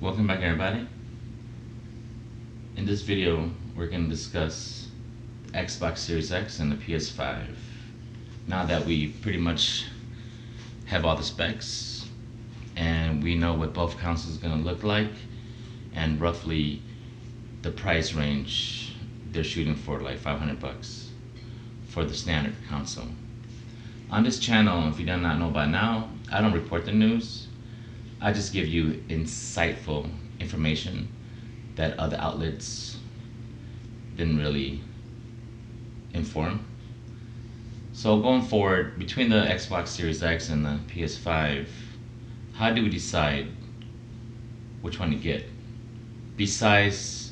Welcome back, everybody. In this video, we're going to discuss the Xbox Series X and the PS5. Now that we pretty much have all the specs and we know what both consoles are going to look like and roughly the price range they're shooting for, like $500 for the standard console. On this channel, if you do not know by now, I don't report the news. I just give you insightful information that other outlets didn't really inform. So going forward, between the Xbox Series X and the PS5, how do we decide which one to get? Besides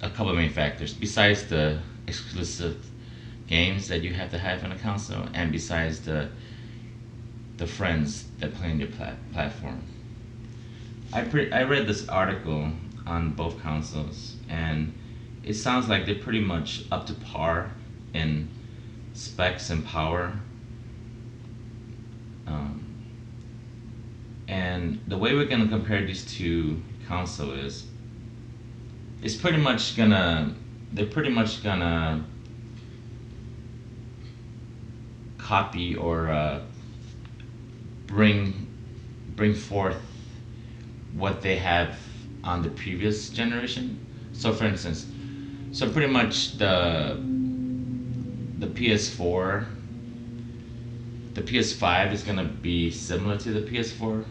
a couple of main factors, besides the exclusive games that you have to have on a console, and besides the friends that play on your platform. I read this article on both consoles, and it sounds like they're pretty much up to par in specs and power. And the way we're gonna compare these two consoles is, they're pretty much gonna copy or bring forth what they have on the previous generation. So for instance, pretty much the PS4, the PS5 is gonna be similar to the PS4,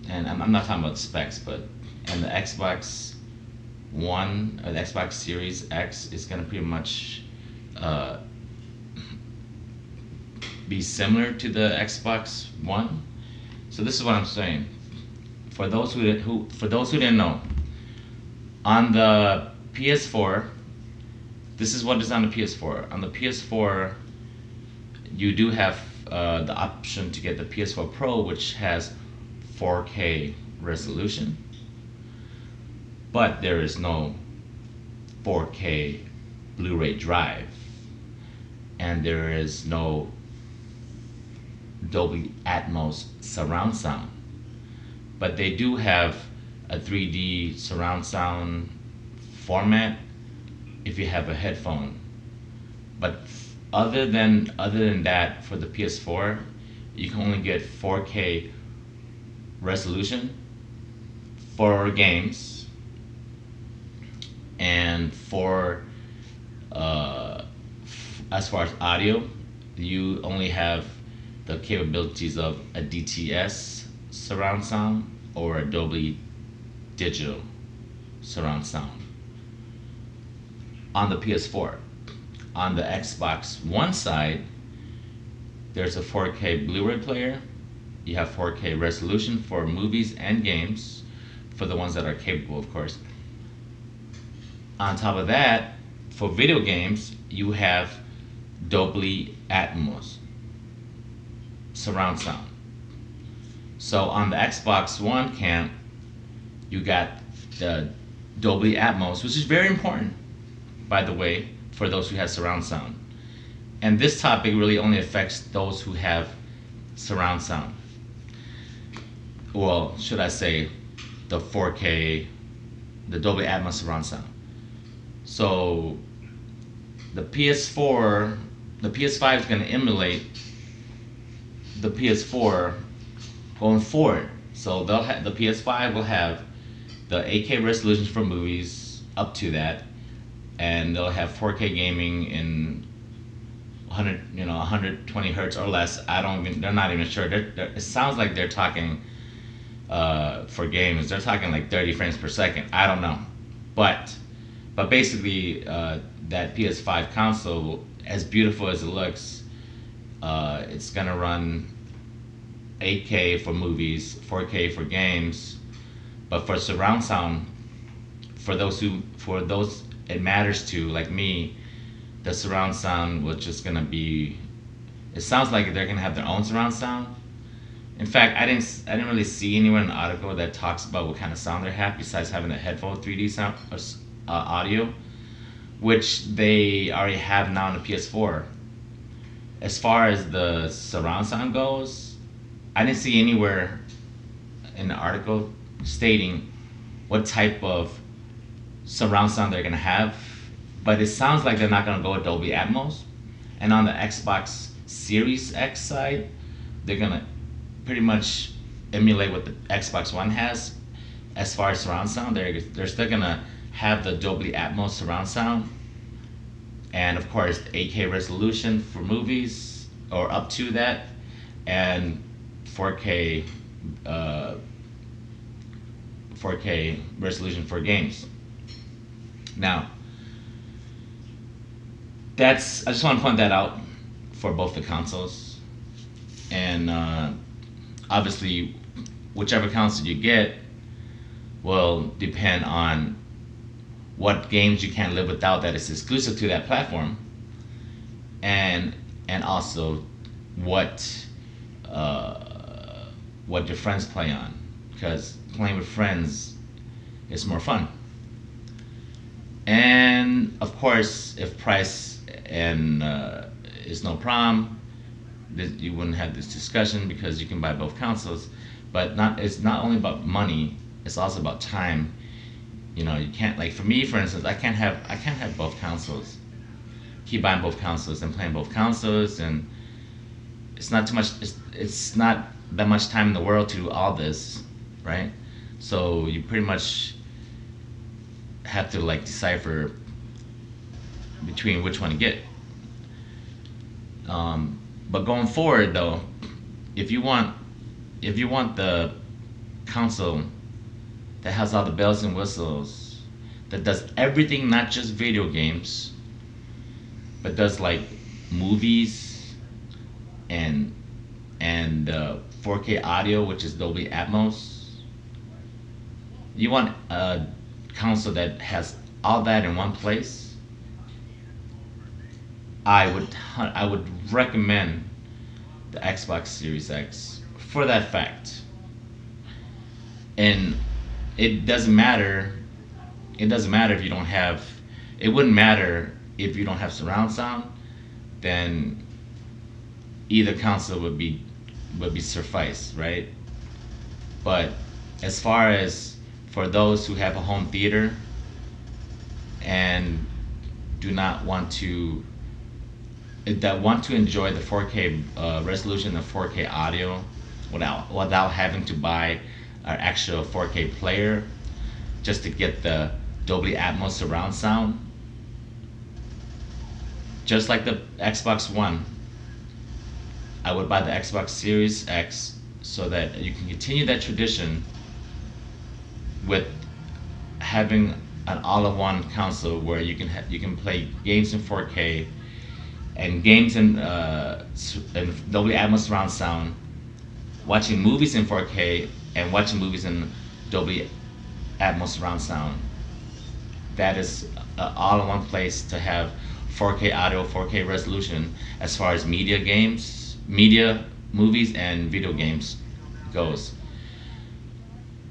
and I'm not talking about specs, but and the Xbox One or the Xbox Series X is gonna pretty much be similar to the Xbox One. So this is what I'm saying. For those who didn't know, on the PS4, this is what is on the PS4. On the PS4, you do have the option to get the PS4 Pro, which has 4K resolution, but there is no 4K Blu-ray drive, and there is no Dolby Atmos surround sound, but they do have a 3D surround sound format if you have a headphone. But other than that, for the PS4, you can only get 4K resolution for games, and for as far as audio, you only have the capabilities of a DTS surround sound or a Dolby Digital surround sound on the PS4. On the Xbox One side, there's a 4K Blu-ray player. You have 4K resolution for movies and games, for the ones that are capable, of course. On top of that, for video games, you have Dolby Atmos surround sound. So on the Xbox One camp, you got the Dolby Atmos, which is very important, by the way, for those who have surround sound. And this topic really only affects those who have surround sound. Well, should I say the 4K, the Dolby Atmos surround sound. So the PS5 is going to emulate the PS4 going forward. So they'll have, the PS5 will have the 8K resolution for movies up to that, and they'll have 4K gaming in 120 hertz or less. They're not even sure. It sounds like they're talking for games. They're talking like 30 frames per second. I don't know, but basically that PS5 console, as beautiful as it looks, it's gonna run 8K for movies, 4K for games, but for surround sound, for those it matters to, like me, the surround sound was just gonna be. It sounds like they're gonna have their own surround sound. In fact, I didn't really see anywhere in the article that talks about what kind of sound they have besides having a headphone 3D sound audio, which they already have now on the PS4. As far as the surround sound goes, I didn't see anywhere in the article stating what type of surround sound they're gonna have, but it sounds like they're not gonna go Dolby Atmos. And on the Xbox Series X side, they're gonna pretty much emulate what the Xbox One has as far as surround sound. They're still gonna have the Dolby Atmos surround sound, and of course 8K resolution for movies or up to that, and 4K 4K resolution for games. Now, I just want to point that out for both the consoles, and obviously, whichever console you get will depend on what games you can't live without that is exclusive to that platform, and also what your friends play on, because playing with friends is more fun. And of course, if price and is no problem, you wouldn't have this discussion because you can buy both consoles. But it's not only about money; it's also about time. You know, you can't, like, for me, for instance, I can't have both consoles. Keep buying both consoles and playing both consoles, and it's not too much. It's not that much time in the world to do all this, right? So you pretty much have to, like, decipher between which one to get. But going forward, though, if you want the console that has all the bells and whistles, that does everything, not just video games, but does like movies and 4K audio, which is Dolby Atmos. You want a console that has all that in one place. I would recommend the Xbox Series X for that fact. And it doesn't matter if you don't have, it wouldn't matter if you don't have surround sound, then either console would be suffice, right? But as far as for those who have a home theater and do not want to, that want to enjoy the 4K resolution of 4K audio without having to buy an actual 4K player just to get the Dolby Atmos surround sound, just like the Xbox One, I would buy the Xbox Series X so that you can continue that tradition with having an all-in-one console where you can play games in 4K and games in Dolby Atmos surround sound, watching movies in 4K and watching movies in Dolby Atmos surround sound. That is all in one place to have 4K audio, 4K resolution as far as media, movies, and video games goes.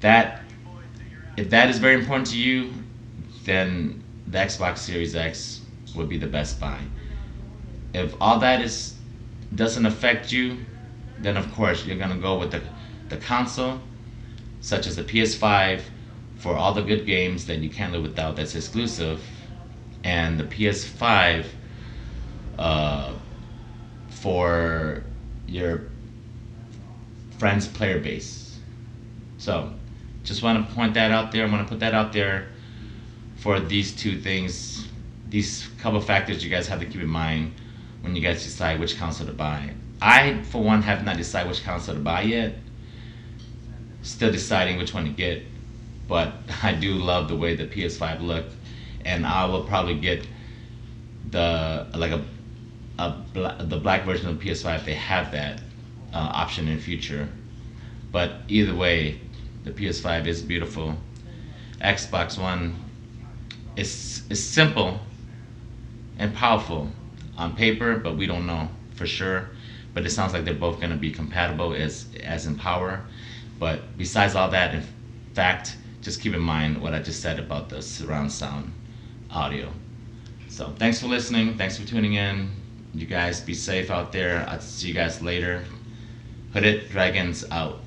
If that is very important to you, then the Xbox Series X would be the best buy. If all that doesn't affect you, then of course you're gonna go with the console, such as the PS5 for all the good games that you can't live without that's exclusive, and the PS5 for your friends' player base. So just want to point that out there. I want to put that out there for these two things, these couple factors you guys have to keep in mind when you guys decide which console to buy. I, for one, have not decided which console to buy yet. Still deciding which one to get, but I do love the way the PS5 look, and I will probably get the black version of PS5 if they have that option in the future. But either way, the PS5 is beautiful. Xbox One is simple and powerful on paper, but we don't know for sure. But it sounds like they're both going to be compatible as in power. But besides all that, in fact, just keep in mind what I just said about the surround sound audio. So thanks for listening. Thanks for tuning in. You guys be safe out there. I'll see you guys later. Hooded Dragons out.